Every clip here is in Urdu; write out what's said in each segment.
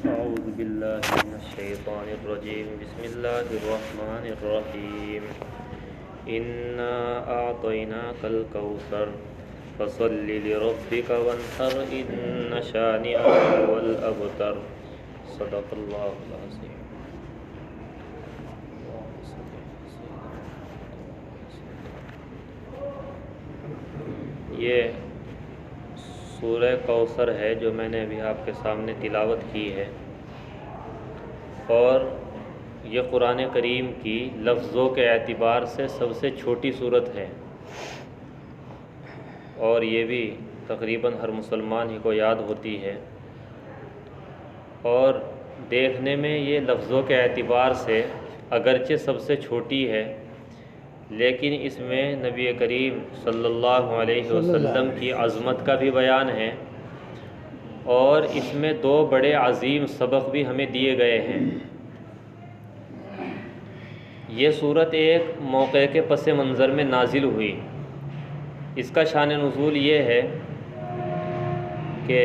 أعوذ بالله من الشيطان الرجيم بسم الله الرحمن الرحيم إنا أعطيناك الكوثر فصل لربك وانحر إن شانئك هو الأبتر صدق الله العظيم. یہ سورہ کوثر ہے جو میں نے ابھی آپ کے سامنے تلاوت کی ہے، اور یہ قرآن کریم کی لفظوں کے اعتبار سے سب سے چھوٹی صورت ہے، اور یہ بھی تقریباً ہر مسلمان ہی کو یاد ہوتی ہے، اور دیکھنے میں یہ لفظوں کے اعتبار سے اگرچہ سب سے چھوٹی ہے، لیکن اس میں نبی کریم صلی اللہ علیہ وسلم کی عظمت کا بھی بیان ہے، اور اس میں دو بڑے عظیم سبق بھی ہمیں دیے گئے ہیں۔ یہ صورت ایک موقع کے پس منظر میں نازل ہوئی۔ اس کا شان نزول یہ ہے کہ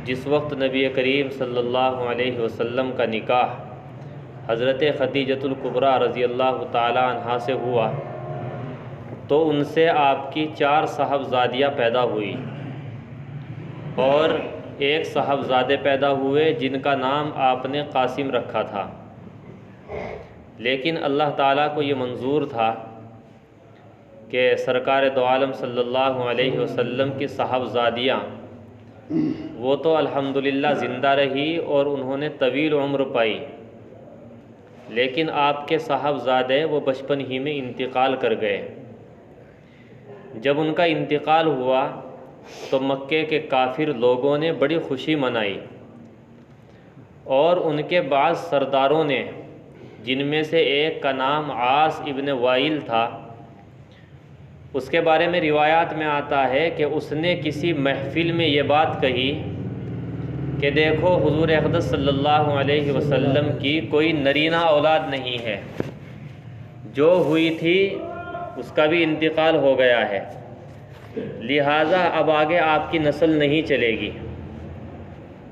جس وقت نبی کریم صلی اللہ علیہ وسلم کا نکاح حضرت خدیجۃ الکبریٰ رضی اللہ تعالی عنہا سے ہوا، تو ان سے آپ کی 4 صاحبزادیاں پیدا ہوئی، اور ایک صاحبزادے پیدا ہوئے جن کا نام آپ نے قاسم رکھا تھا، لیکن اللہ تعالیٰ کو یہ منظور تھا کہ سرکار دو عالم صلی اللہ علیہ وسلم کی صاحبزادیاں وہ تو الحمدللہ زندہ رہی اور انہوں نے طویل عمر پائی، لیکن آپ کے صاحبزادے وہ بچپن ہی میں انتقال کر گئے۔ جب ان کا انتقال ہوا تو مکے کے کافر لوگوں نے بڑی خوشی منائی، اور ان کے بعض سرداروں نے، جن میں سے ایک کا نام عاص ابن وائل تھا، اس کے بارے میں روایات میں آتا ہے کہ اس نے کسی محفل میں یہ بات کہی کہ دیکھو حضور اقدس صلی اللہ علیہ وسلم کی کوئی نرینہ اولاد نہیں ہے، جو ہوئی تھی اس کا بھی انتقال ہو گیا ہے، لہٰذا اب آگے آپ کی نسل نہیں چلے گی،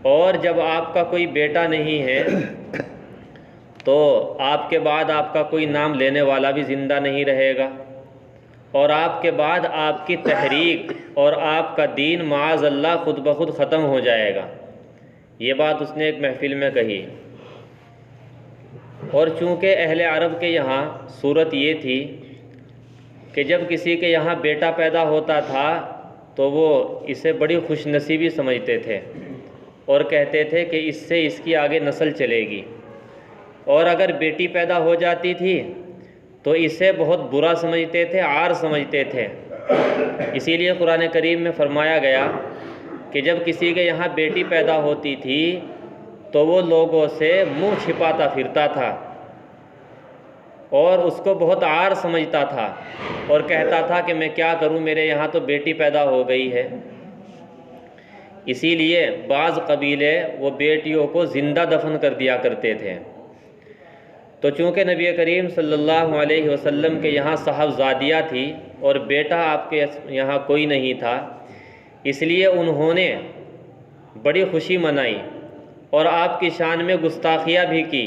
اور جب آپ کا کوئی بیٹا نہیں ہے تو آپ کے بعد آپ کا کوئی نام لینے والا بھی زندہ نہیں رہے گا، اور آپ کے بعد آپ کی تحریک اور آپ کا دین معاذ اللہ خود بخود ختم ہو جائے گا۔ یہ بات اس نے ایک محفل میں کہی، اور چونکہ اہل عرب کے یہاں صورت یہ تھی کہ جب کسی کے یہاں بیٹا پیدا ہوتا تھا تو وہ اسے بڑی خوش نصیبی سمجھتے تھے، اور کہتے تھے کہ اس سے اس کی آگے نسل چلے گی، اور اگر بیٹی پیدا ہو جاتی تھی تو اسے بہت برا سمجھتے تھے، عار سمجھتے تھے۔ اسی لیے قرآن کریم میں فرمایا گیا کہ جب کسی کے یہاں بیٹی پیدا ہوتی تھی تو وہ لوگوں سے منہ چھپاتا پھرتا تھا، اور اس کو بہت عار سمجھتا تھا، اور کہتا تھا کہ میں کیا کروں، میرے یہاں تو بیٹی پیدا ہو گئی ہے۔ اسی لیے بعض قبیلے وہ بیٹیوں کو زندہ دفن کر دیا کرتے تھے۔ تو چونکہ نبی کریم صلی اللہ علیہ وسلم کے یہاں صاحبزادیاں تھی اور بیٹا آپ کے یہاں کوئی نہیں تھا، اس لیے انہوں نے بڑی خوشی منائی، اور آپ کی شان میں گستاخیاں بھی کی،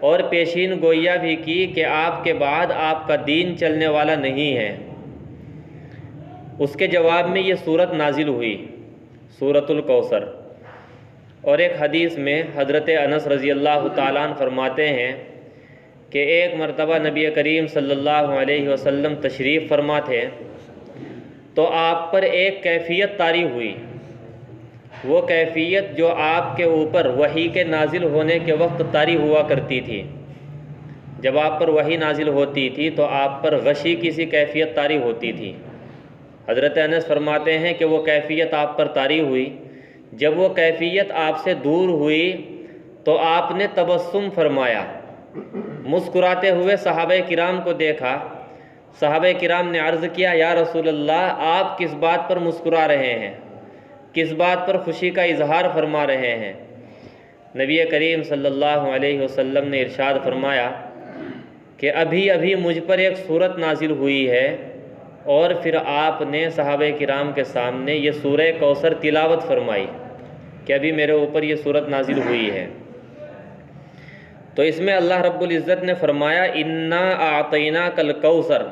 اور پیشین گوئیاں بھی کی کہ آپ کے بعد آپ کا دین چلنے والا نہیں ہے۔ اس کے جواب میں یہ صورت نازل ہوئی، سورۃ الکوثر۔ اور ایک حدیث میں حضرت انس رضی اللہ تعالیٰ عنہ فرماتے ہیں کہ ایک مرتبہ نبی کریم صلی اللہ علیہ وسلم تشریف فرما تھے، تو آپ پر ایک کیفیت طاری ہوئی، وہ کیفیت جو آپ کے اوپر وحی کے نازل ہونے کے وقت طاری ہوا کرتی تھی۔ جب آپ پر وحی نازل ہوتی تھی تو آپ پر غشی کی سی کیفیت طاری ہوتی تھی۔ حضرت انس فرماتے ہیں کہ وہ کیفیت آپ پر طاری ہوئی، جب وہ کیفیت آپ سے دور ہوئی تو آپ نے تبسم فرمایا، مسکراتے ہوئے صحابہ کرام کو دیکھا۔ صحابہ کرام نے عرض کیا، یا رسول اللہ، آپ کس بات پر مسکرا رہے ہیں، کس بات پر خوشی کا اظہار فرما رہے ہیں؟ نبی کریم صلی اللہ علیہ وسلم نے ارشاد فرمایا کہ ابھی ابھی مجھ پر ایک صورت نازل ہوئی ہے، اور پھر آپ نے صحابہ کرام کے سامنے یہ سورہ کوثر تلاوت فرمائی۔ کہ ابھی میرے اوپر یہ صورت نازل ہوئی ہے۔ تو اس میں اللہ رب العزت نے فرمایا انا اعطیناک الکوثر،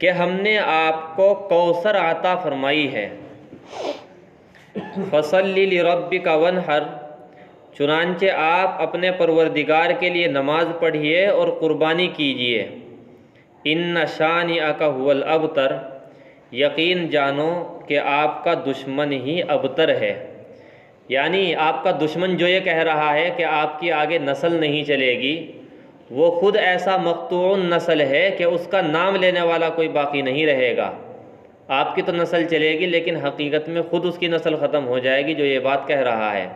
کہ ہم نے آپ کو کوثر عطا فرمائی ہے۔ فصلی لربک وانحر، چنانچہ آپ اپنے پروردگار کے لیے نماز پڑھیے اور قربانی کیجیے۔ ان شانئک هو الابتر، یقین جانو کہ آپ کا دشمن ہی ابتر ہے، یعنی آپ کا دشمن جو یہ کہہ رہا ہے کہ آپ کی آگے نسل نہیں چلے گی، وہ خود ایسا مقطوع نسل ہے کہ اس کا نام لینے والا کوئی باقی نہیں رہے گا۔ آپ کی تو نسل چلے گی لیکن حقیقت میں خود اس کی نسل ختم ہو جائے گی جو یہ بات کہہ رہا ہے۔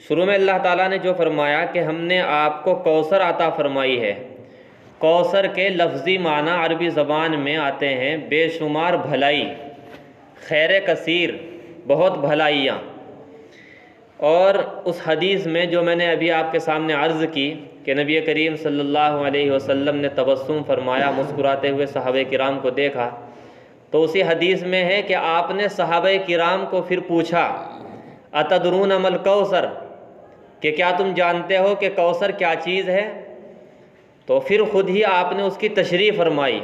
شروع میں اللہ تعالیٰ نے جو فرمایا کہ ہم نے آپ کو کوثر عطا فرمائی ہے، کوثر کے لفظی معنی عربی زبان میں آتے ہیں بے شمار بھلائی، خیر کثیر، بہت بھلائیاں۔ اور اس حدیث میں جو میں نے ابھی آپ کے سامنے عرض کی کہ نبی کریم صلی اللہ علیہ وسلم نے تبسم فرمایا، مسکراتے ہوئے صحابہ کرام کو دیکھا، تو اسی حدیث میں ہے کہ آپ نے صحابہ کرام کو پھر پوچھا اتدرون ما الکوثر، کہ کیا تم جانتے ہو کہ کوثر کیا چیز ہے؟ تو پھر خود ہی آپ نے اس کی تشریح فرمائی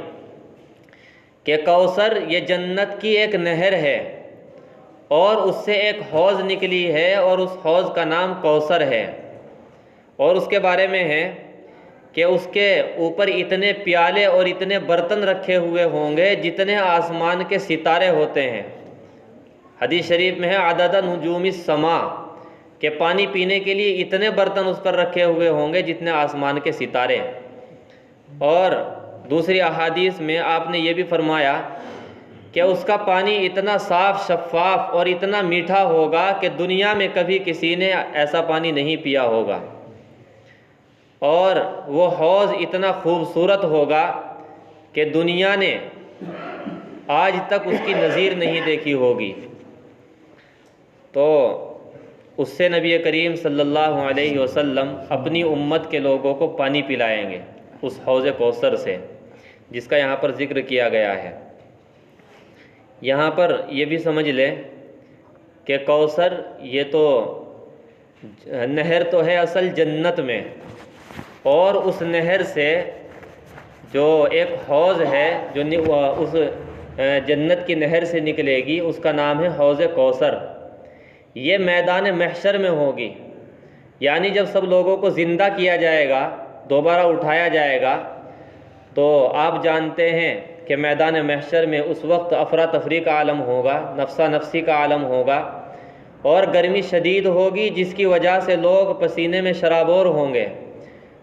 کہ کوثر یہ جنت کی ایک نہر ہے اور اس سے ایک حوض نکلی ہے اور اس حوض کا نام کوثر ہے، اور اس کے بارے میں ہے کہ اس کے اوپر اتنے پیالے اور اتنے برتن رکھے ہوئے ہوں گے جتنے آسمان کے ستارے ہوتے ہیں۔ حدیث شریف میں ہے عدد نجوم السماء، کہ پانی پینے کے لیے اتنے برتن اس پر رکھے ہوئے ہوں گے جتنے آسمان کے ستارے۔ اور دوسری احادیث میں آپ نے یہ بھی فرمایا کہ اس کا پانی اتنا صاف شفاف اور اتنا میٹھا ہوگا کہ دنیا میں کبھی کسی نے ایسا پانی نہیں پیا ہوگا، اور وہ حوض اتنا خوبصورت ہوگا کہ دنیا نے آج تک اس کی نظیر نہیں دیکھی ہوگی۔ تو اس سے نبی کریم صلی اللہ علیہ وسلم اپنی امت کے لوگوں کو پانی پلائیں گے اس حوض کوثر سے، جس کا یہاں پر ذکر کیا گیا ہے۔ یہاں پر یہ بھی سمجھ لیں کہ کوثر یہ تو نہر تو ہے اصل جنت میں، اور اس نہر سے جو ایک حوض ہے جو اس جنت کی نہر سے نکلے گی، اس کا نام ہے حوض کوثر۔ یہ میدان محشر میں ہوگی، یعنی جب سب لوگوں کو زندہ کیا جائے گا، دوبارہ اٹھایا جائے گا، تو آپ جانتے ہیں کہ میدان محشر میں اس وقت افراتفری کا عالم ہوگا، نفسا نفسی کا عالم ہوگا، اور گرمی شدید ہوگی جس کی وجہ سے لوگ پسینے میں شرابور ہوں گے۔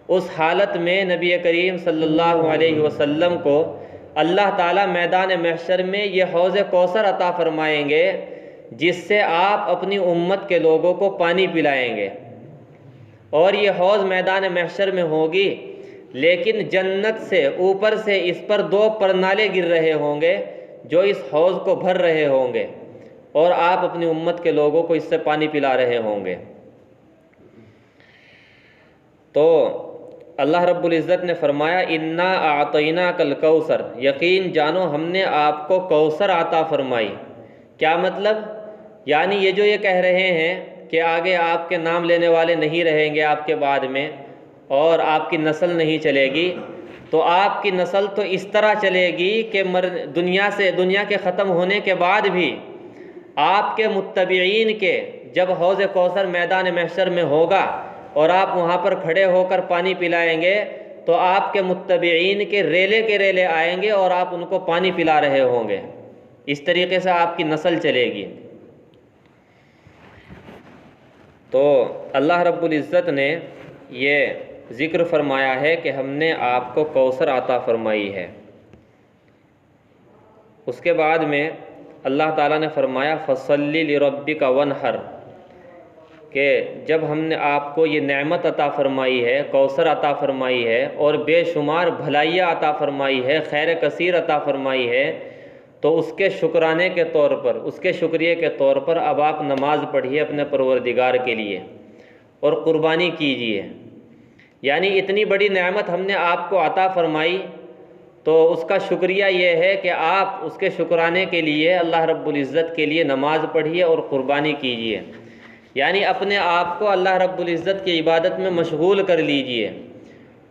اس حالت میں نبی کریم صلی اللہ علیہ وسلم کو اللہ تعالیٰ میدان محشر میں یہ حوض کوثر عطا فرمائیں گے، جس سے آپ اپنی امت کے لوگوں کو پانی پلائیں گے۔ اور یہ حوض میدان محشر میں ہوگی، لیکن جنت سے اوپر سے اس پر 2 پرنالے گر رہے ہوں گے جو اس حوض کو بھر رہے ہوں گے، اور آپ اپنی امت کے لوگوں کو اس سے پانی پلا رہے ہوں گے۔ تو اللہ رب العزت نے فرمایا انا اعطیناک الکوثر، یقین جانو ہم نے آپ کو کوثر عطا فرمائی۔ کیا مطلب؟ یعنی یہ جو یہ کہہ رہے ہیں کہ آگے آپ کے نام لینے والے نہیں رہیں گے آپ کے بعد میں، اور آپ کی نسل نہیں چلے گی، تو آپ کی نسل تو اس طرح چلے گی کہ دنیا کے ختم ہونے کے بعد بھی آپ کے متبعین کے جب حوض کوثر میدان محشر میں ہوگا اور آپ وہاں پر کھڑے ہو کر پانی پلائیں گے، تو آپ کے متبعین کے ریلے آئیں گے اور آپ ان کو پانی پلا رہے ہوں گے۔ اس طریقے سے آپ کی نسل چلے گی۔ تو اللہ رب العزت نے یہ ذکر فرمایا ہے کہ ہم نے آپ کو کوثر عطا فرمائی ہے۔ اس کے بعد میں اللہ تعالیٰ نے فرمایا فصلی لربک وانحر، کہ جب ہم نے آپ کو یہ نعمت عطا فرمائی ہے، کوثر عطا فرمائی ہے، اور بے شمار بھلائیاں عطا فرمائی ہے، خیر کثیر عطا فرمائی ہے، تو اس کے شکرانے کے طور پر، اس کے شکریہ کے طور پر اب آپ نماز پڑھیے اپنے پروردگار کے لیے اور قربانی کیجیے۔ یعنی اتنی بڑی نعمت ہم نے آپ کو عطا فرمائی، تو اس کا شکریہ یہ ہے کہ آپ اس کے شکرانے کے لیے اللہ رب العزت کے لیے نماز پڑھیے اور قربانی کیجیے، یعنی اپنے آپ کو اللہ رب العزت کی عبادت میں مشغول کر لیجیے۔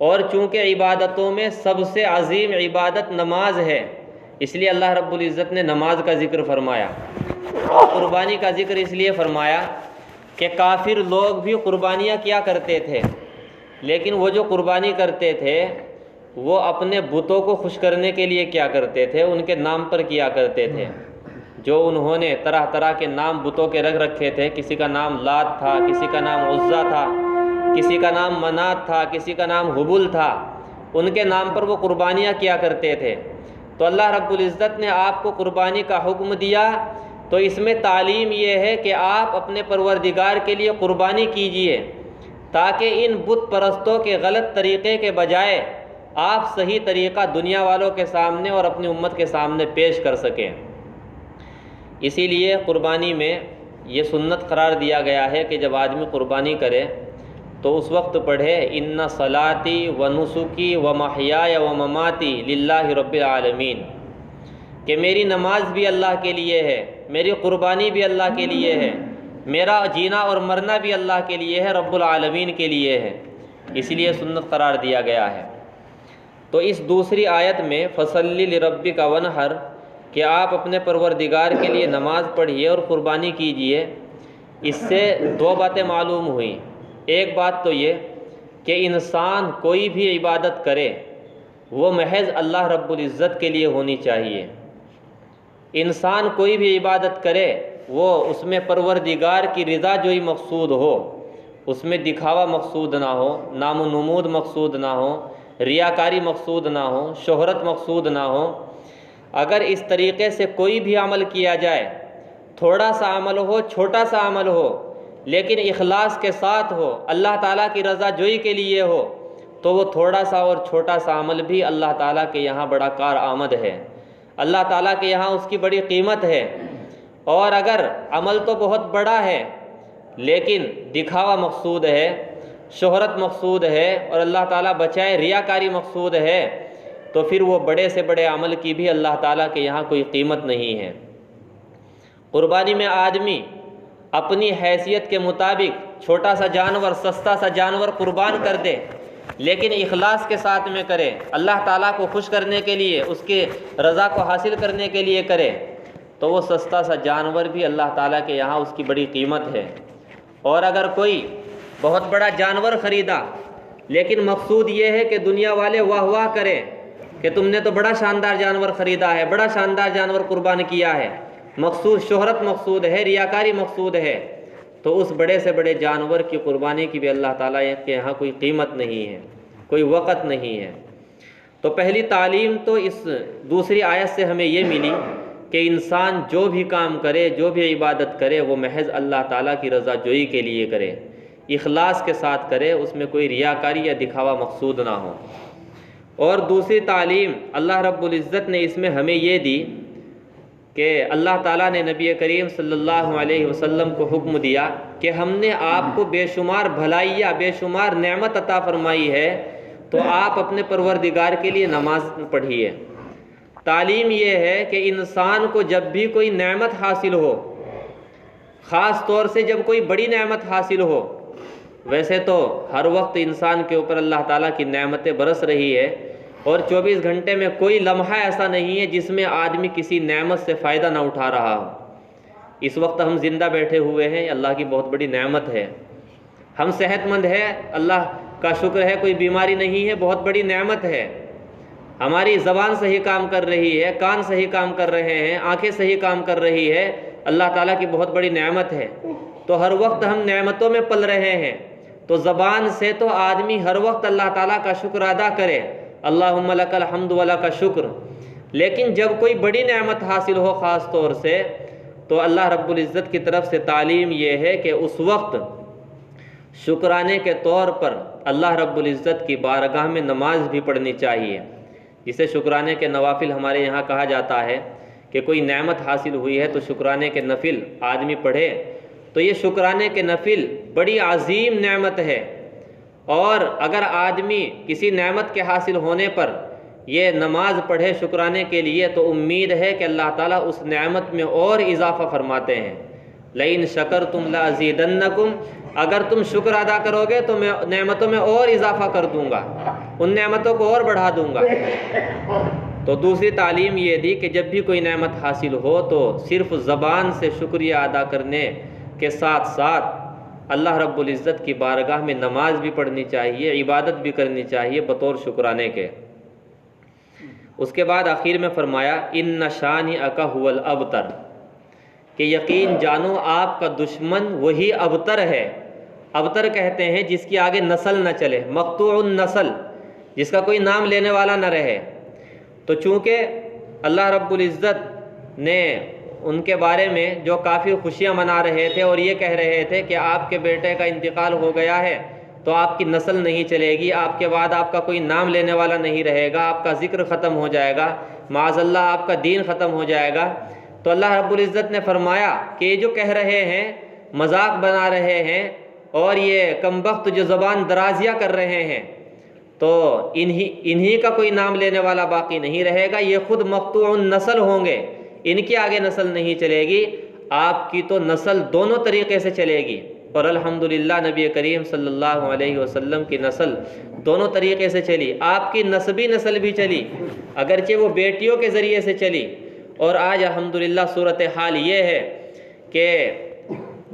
اور چونکہ عبادتوں میں سب سے عظیم عبادت نماز ہے، اس لیے اللہ رب العزت نے نماز کا ذکر فرمایا، اور قربانی کا ذکر اس لیے فرمایا کہ کافر لوگ بھی قربانیاں کیا کرتے تھے، لیکن وہ جو قربانی کرتے تھے وہ اپنے بتوں کو خوش کرنے کے لیے کیا کرتے تھے، ان کے نام پر کیا کرتے تھے، جو انہوں نے طرح طرح کے نام بتوں کے رکھ رکھے تھے، کسی کا نام لات تھا، کسی کا نام عزا تھا، کسی کا نام منات تھا، کسی کا نام حبل تھا، ان کے نام پر وہ قربانیاں کیا کرتے تھے۔ تو اللہ رب العزت نے آپ کو قربانی کا حکم دیا، تو اس میں تعلیم یہ ہے کہ آپ اپنے پروردگار کے لیے قربانی کیجئے، تاکہ ان بت پرستوں کے غلط طریقے کے بجائے آپ صحیح طریقہ دنیا والوں کے سامنے اور اپنی امت کے سامنے پیش کر سکیں۔ اسی لیے قربانی میں یہ سنت قرار دیا گیا ہے کہ جب آدمی قربانی کرے تو اس وقت پڑھے ان صلاتی و نسکی و محیای و مماتی للہ رب العالمین، کہ میری نماز بھی اللہ کے لیے ہے، میری قربانی بھی اللہ کے لیے ہے، میرا جینا اور مرنا بھی اللہ کے لیے ہے، رب العالمین کے لیے ہے، اسی لیے سنت قرار دیا گیا ہے۔ تو اس دوسری آیت میں فصلی لربک ونحر، کہ آپ اپنے پروردگار کے لیے نماز پڑھیے اور قربانی کیجیے، اس سے دو باتیں معلوم ہوئیں۔ ایک بات تو یہ کہ انسان کوئی بھی عبادت کرے وہ محض اللہ رب العزت کے لیے ہونی چاہیے۔ انسان کوئی بھی عبادت کرے وہ اس میں پروردگار کی رضا جوئی مقصود ہو، اس میں دکھاوا مقصود نہ ہو، نام و نمود مقصود نہ ہو، ریاکاری مقصود نہ ہو، شہرت مقصود نہ ہو۔ اگر اس طریقے سے کوئی بھی عمل کیا جائے، تھوڑا سا عمل ہو، چھوٹا سا عمل ہو، لیکن اخلاص کے ساتھ ہو، اللہ تعالیٰ کی رضا جوئی کے لیے ہو، تو وہ تھوڑا سا اور چھوٹا سا عمل بھی اللہ تعالیٰ کے یہاں بڑا کارآمد ہے، اللہ تعالیٰ کے یہاں اس کی بڑی قیمت ہے۔ اور اگر عمل تو بہت بڑا ہے لیکن دکھاوا مقصود ہے، شہرت مقصود ہے، اور اللہ تعالیٰ بچائے ریاکاری مقصود ہے، تو پھر وہ بڑے سے بڑے عمل کی بھی اللہ تعالیٰ کے یہاں کوئی قیمت نہیں ہے۔ قربانی میں آدمی اپنی حیثیت کے مطابق چھوٹا سا جانور، سستا سا جانور قربان کر دے، لیکن اخلاص کے ساتھ میں کرے، اللہ تعالیٰ کو خوش کرنے کے لیے، اس کے رضا کو حاصل کرنے کے لیے کرے، تو وہ سستا سا جانور بھی اللہ تعالیٰ کے یہاں اس کی بڑی قیمت ہے۔ اور اگر کوئی بہت بڑا جانور خریدا لیکن مقصود یہ ہے کہ دنیا والے واہ واہ کریں کہ تم نے تو بڑا شاندار جانور خریدا ہے، بڑا شاندار جانور قربان کیا ہے، مقصود شہرت مقصود ہے، ریاکاری مقصود ہے، تو اس بڑے سے بڑے جانور کی قربانی کی بھی اللہ تعالیٰ کے یہاں کوئی قیمت نہیں ہے، کوئی وقت نہیں ہے۔ تو پہلی تعلیم تو اس دوسری آیت سے ہمیں یہ ملی کہ انسان جو بھی کام کرے، جو بھی عبادت کرے، وہ محض اللہ تعالیٰ کی رضا جوئی کے لیے کرے، اخلاص کے ساتھ کرے، اس میں کوئی ریاکاری یا دکھاوا مقصود نہ ہو۔ اور دوسری تعلیم اللہ رب العزت نے اس میں ہمیں یہ دی کہ اللہ تعالیٰ نے نبی کریم صلی اللہ علیہ وسلم کو حکم دیا کہ ہم نے آپ کو بے شمار بھلائیاں، بے شمار نعمت عطا فرمائی ہے، تو آپ اپنے پروردگار کے لیے نماز پڑھیے۔ تعلیم یہ ہے کہ انسان کو جب بھی کوئی نعمت حاصل ہو، خاص طور سے جب کوئی بڑی نعمت حاصل ہو، ویسے تو ہر وقت انسان کے اوپر اللہ تعالیٰ کی نعمتیں برس رہی ہے، اور 24 گھنٹے میں کوئی لمحہ ایسا نہیں ہے جس میں آدمی کسی نعمت سے فائدہ نہ اٹھا رہا ہو۔ اس وقت ہم زندہ بیٹھے ہوئے ہیں، اللہ کی بہت بڑی نعمت ہے۔ ہم صحت مند ہیں، اللہ کا شکر ہے، کوئی بیماری نہیں ہے، بہت بڑی نعمت ہے۔ ہماری زبان صحیح کام کر رہی ہے، کان صحیح کام کر رہے ہیں، آنکھیں صحیح کام کر رہی ہے، اللہ تعالیٰ کی بہت بڑی نعمت ہے۔ تو ہر وقت ہم نعمتوں میں پل رہے ہیں، تو زبان سے تو آدمی ہر وقت اللہ تعالیٰ کا شکر ادا کرے، اللہم لک الحمد ولک شکر۔ لیکن جب کوئی بڑی نعمت حاصل ہو خاص طور سے، تو اللہ رب العزت کی طرف سے تعلیم یہ ہے کہ اس وقت شکرانے کے طور پر اللہ رب العزت کی بارگاہ میں نماز بھی پڑھنی چاہیے، جسے شکرانے کے نوافل ہمارے یہاں کہا جاتا ہے کہ کوئی نعمت حاصل ہوئی ہے تو شکرانے کے نفل آدمی پڑھے، تو یہ شکرانے کے نفل بڑی عظیم نعمت ہے۔ اور اگر آدمی کسی نعمت کے حاصل ہونے پر یہ نماز پڑھے شکرانے کے لیے تو امید ہے کہ اللہ تعالیٰ اس نعمت میں اور اضافہ فرماتے ہیں۔ لئن شکرتم لازیدنکم، اگر تم شکر ادا کرو گے تو میں نعمتوں میں اور اضافہ کر دوں گا، ان نعمتوں کو اور بڑھا دوں گا۔ تو دوسری تعلیم یہ دی کہ جب بھی کوئی نعمت حاصل ہو تو صرف زبان سے شکریہ ادا کرنے کے ساتھ ساتھ اللہ رب العزت کی بارگاہ میں نماز بھی پڑھنی چاہیے، عبادت بھی کرنی چاہیے بطور شکرانے کے۔ اس کے بعد آخر میں فرمایا ان شانئک ھو الابتر، کہ یقین جانو آپ کا دشمن وہی ابتر ہے۔ ابتر کہتے ہیں جس کی آگے نسل نہ چلے، مقطوع النسل، جس کا کوئی نام لینے والا نہ رہے۔ تو چونکہ اللہ رب العزت نے ان کے بارے میں جو کافی خوشیاں منا رہے تھے اور یہ کہہ رہے تھے کہ آپ کے بیٹے کا انتقال ہو گیا ہے تو آپ کی نسل نہیں چلے گی، آپ کے بعد آپ کا کوئی نام لینے والا نہیں رہے گا، آپ کا ذکر ختم ہو جائے گا، معاذ اللہ آپ کا دین ختم ہو جائے گا، تو اللہ رب العزت نے فرمایا کہ یہ جو کہہ رہے ہیں، مذاق بنا رہے ہیں اور یہ کم بخت جو زبان درازیاں کر رہے ہیں، تو انہی کا کوئی نام لینے والا باقی نہیں رہے گا، یہ خود مقطوع النسل ہوں گے، ان کی آگے نسل نہیں چلے گی، آپ کی تو نسل دونوں طریقے سے چلے گی۔ اور الحمدللہ نبی کریم صلی اللہ علیہ وسلم کی نسل دونوں طریقے سے چلی، آپ کی نسبی نسل بھی چلی، اگرچہ وہ بیٹیوں کے ذریعے سے چلی۔ اور آج الحمدللہ صورتحال یہ ہے کہ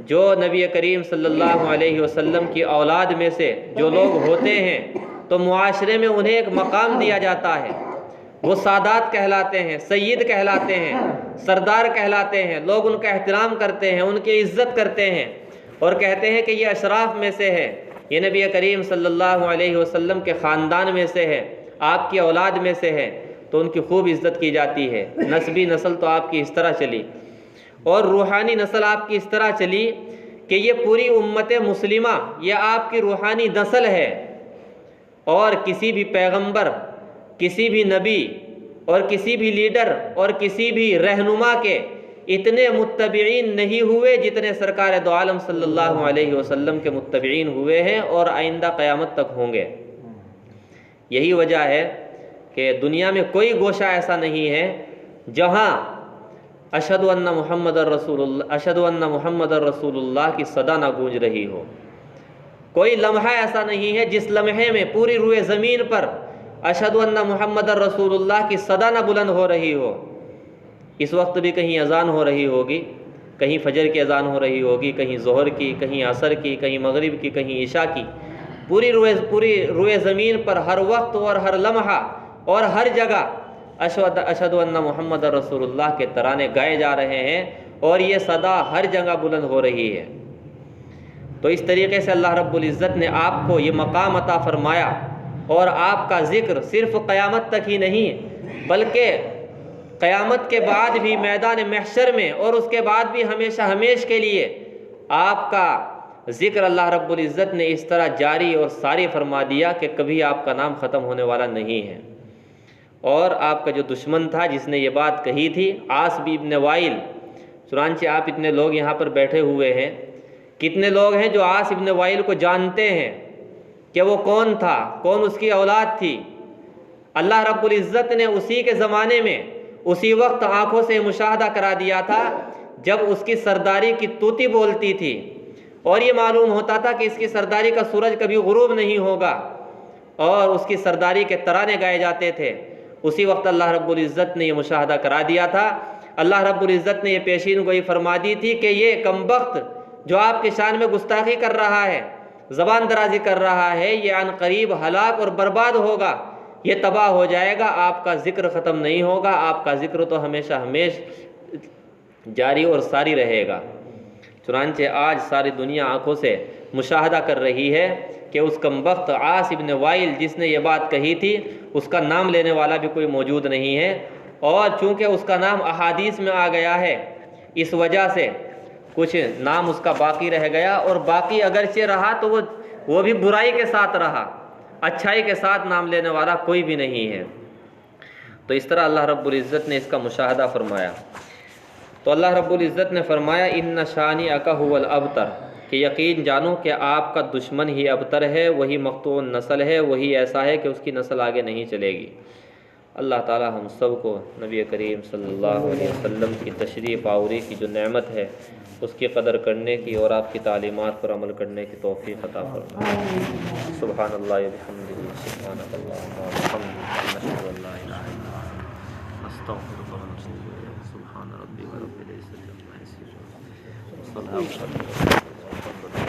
جو نبی کریم صلی اللہ علیہ وسلم کی اولاد میں سے جو لوگ ہوتے ہیں تو معاشرے میں انہیں ایک مقام دیا جاتا ہے، وہ سادات کہلاتے ہیں، سید کہلاتے ہیں، سردار کہلاتے ہیں، لوگ ان کا احترام کرتے ہیں، ان کی عزت کرتے ہیں اور کہتے ہیں کہ یہ اشراف میں سے ہے، یہ نبی کریم صلی اللہ علیہ وسلم کے خاندان میں سے ہے، آپ کی اولاد میں سے ہے، تو ان کی خوب عزت کی جاتی ہے۔ نسبی نسل تو آپ کی اس طرح چلی اور روحانی نسل آپ کی اس طرح چلی کہ یہ پوری امت مسلمہ یہ آپ کی روحانی نسل ہے، اور کسی بھی پیغمبر، کسی بھی نبی اور کسی بھی لیڈر اور کسی بھی رہنما کے اتنے متبعین نہیں ہوئے جتنے سرکار دو عالم صلی اللہ علیہ وسلم کے متبعین ہوئے ہیں اور آئندہ قیامت تک ہوں گے۔ یہی وجہ ہے کہ دنیا میں کوئی گوشہ ایسا نہیں ہے جہاں اشہد ان محمد الرسول اللہ، اشہد ان محمد الرسول اللہ کی صدا نہ گونج رہی ہو۔ کوئی لمحہ ایسا نہیں ہے جس لمحے میں پوری روئے زمین پر اشہد ان محمد الرسول اللہ کی صدا نہ بلند ہو رہی ہو۔ اس وقت بھی کہیں اذان ہو رہی ہوگی، کہیں فجر کی اذان ہو رہی ہوگی، کہیں ظہر کی، کہیں عصر کی، کہیں مغرب کی، کہیں عشاء کی، پوری روئے زمین پر ہر وقت اور ہر لمحہ اور ہر جگہ اشہد ان محمد رسول اللہ کے ترانے گائے جا رہے ہیں اور یہ صدا ہر جگہ بلند ہو رہی ہے۔ تو اس طریقے سے اللہ رب العزت نے آپ کو یہ مقام عطا فرمایا اور آپ کا ذکر صرف قیامت تک ہی نہیں بلکہ قیامت کے بعد بھی میدان محشر میں اور اس کے بعد بھی ہمیشہ ہمیش کے لیے آپ کا ذکر اللہ رب العزت نے اس طرح جاری اور ساری فرما دیا کہ کبھی آپ کا نام ختم ہونے والا نہیں ہے۔ اور آپ کا جو دشمن تھا جس نے یہ بات کہی تھی، عاص ابن وائل، چنانچہ آپ اتنے لوگ یہاں پر بیٹھے ہوئے ہیں، کتنے لوگ ہیں جو عاص ابن وائل کو جانتے ہیں کہ وہ کون تھا، کون اس کی اولاد تھی؟ اللہ رب العزت نے اسی کے زمانے میں اسی وقت آنکھوں سے مشاہدہ کرا دیا تھا جب اس کی سرداری کی طوطی بولتی تھی اور یہ معلوم ہوتا تھا کہ اس کی سرداری کا سورج کبھی غروب نہیں ہوگا اور اس کی سرداری کے ترانے گائے جاتے تھے۔ اسی وقت اللہ رب العزت نے یہ مشاہدہ کرا دیا تھا، اللہ رب العزت نے یہ پیشین گوئی فرما دی تھی کہ یہ کمبخت جو آپ کی شان میں گستاخی کر رہا ہے، زبان درازی کر رہا ہے، یہ عن قریب ہلاک اور برباد ہوگا، یہ تباہ ہو جائے گا، آپ کا ذکر ختم نہیں ہوگا، آپ کا ذکر تو ہمیشہ ہمیش جاری اور ساری رہے گا۔ چنانچہ آج ساری دنیا آنکھوں سے مشاہدہ کر رہی ہے کہ اس کمبخت عاص ابن وائل جس نے یہ بات کہی تھی اس کا نام لینے والا بھی کوئی موجود نہیں ہے، اور چونکہ اس کا نام احادیث میں آ گیا ہے اس وجہ سے کچھ نام اس کا باقی رہ گیا، اور باقی اگرچہ رہا تو وہ بھی برائی کے ساتھ رہا، اچھائی کے ساتھ نام لینے والا کوئی بھی نہیں ہے۔ تو اس طرح اللہ رب العزت نے اس کا مشاہدہ فرمایا۔ تو اللہ رب العزت نے فرمایا ان شانئک ھو الابتر، کہ یقین جانو کہ آپ کا دشمن ہی ابتر ہے، وہی مقطوع النسل ہے، وہی ایسا ہے کہ اس کی نسل آگے نہیں چلے گی۔ اللہ تعالی ہم سب کو نبی کریم صلی اللہ علیہ وسلم کی تشریف آوری کی جو نعمت ہے اس کی قدر کرنے کی اور آپ کی تعلیمات پر عمل کرنے کی توفیق عطا فرمائے۔ سبحان اللہ و بحمدہ، سبحانک اللہم و بحمدک، نشہد ان لا الہ الا انت، نستغفرک و نتوب الیک۔ سبحان ربک رب العزۃ عما یصفون، وسلام علی المرسلین۔